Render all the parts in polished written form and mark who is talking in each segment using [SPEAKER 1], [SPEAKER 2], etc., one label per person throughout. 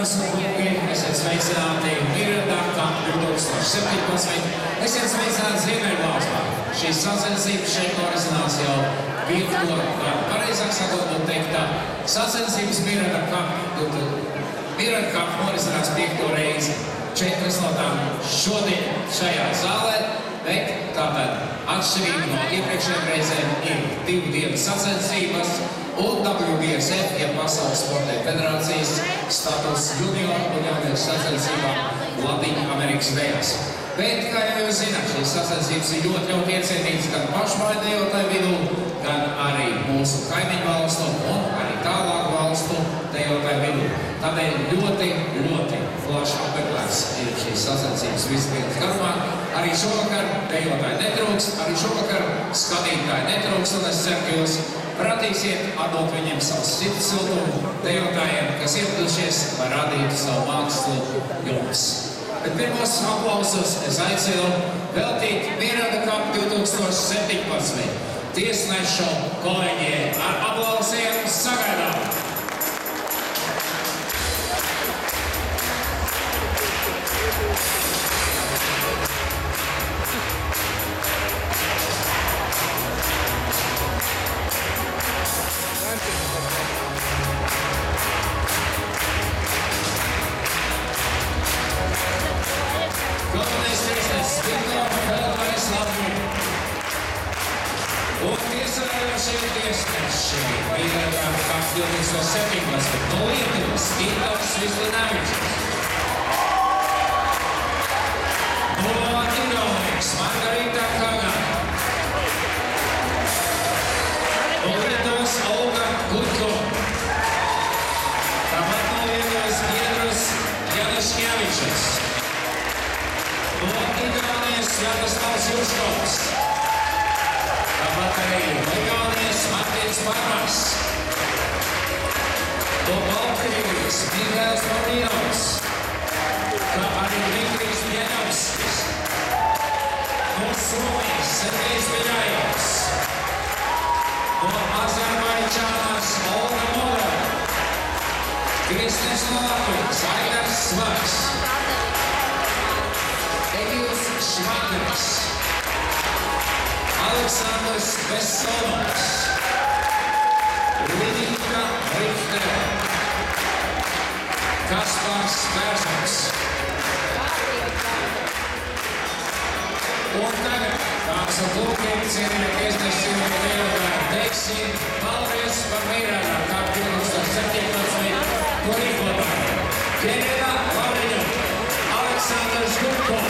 [SPEAKER 1] dāmas un kungi, esiet sveicināti Miranda 2017. Esiet sveicināti Ziemeļvalstā. Šīs sacensības šeit norisinās jau 5. gadu. Pareizāk sakot, un teikt tā, sacensības Miranda norisinās 5. reizi. 4 no tām šodien šajā zālē, bet tātad atšķirīgi no iepriekšējām reizēm ir 2 dienas sacensības un WBSF, ja Pasaules sporta federācijas status junior un jauniešu sacensībām Latīņa Amerikas vējās. Bet, kā jau jūs zināt, šīs sacensības ir ļoti iecienītas gan pašmāju dejotāju vidū, gan arī mūsu kaimiņu valstu un arī tālāku valstu dejotāju vidū. Tādēļ ļoti plaši apmeklēts ir šīs sacensības visas dienas garumā. Arī šovakar dejotāji netrūks, arī šovakar skatītāji netrūks, un es ceru, ka jūs pratīsiet atdot viņiem savus sirds siltumu dejotājiem, kas ieradušies, lai radītu savu mākslu jums. Bet pirmos aplausus es aicinu veltīt Miranda Cup 2017 tiesnešu kolēģiem. Ar aplausiem sagaidām! Galvenais tiesnesis Viktor Feldmanis Latviju. Un tiesājošie tiesneši Miranda Cup 2017 no Lietuvas Gintārs Vislināvičs. No Igaunijas Margarita Kaga. No Lietuvas Olga Gutko. Tāpat no Lietuvas Giedrus Janiškevičs. No Igaunijas Jātaslavs Juškovs. Tāpat arī no Igaunijas Martins Parmas. No Baltkrievijas Mihails Marīnovs. Kā arī Dmitrijs Pieņavskis. No Somijas Sergejs Viļājovs. No Azerbaidžānas Olga Molova. Tiesnesis no Latvijas Aigars Svars. Egils Švagris. Aleksandrs Vesonovs. Lidika Riftere. Kaspars Bērzons. Un tagad tās un lūkiem cienījumi tiesneši cienījumi dejotāji teiksim paldies par Miranda Cup 2017 to rīkotāju. Ģenerā Lauriņu, Aleksandrs Gutko.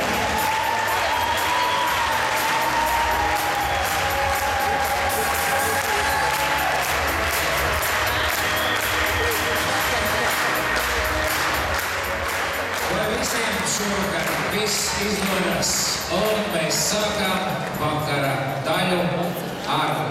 [SPEAKER 1] Visiem šovakar viss izdodas, un mēs sākām vakara daļu ar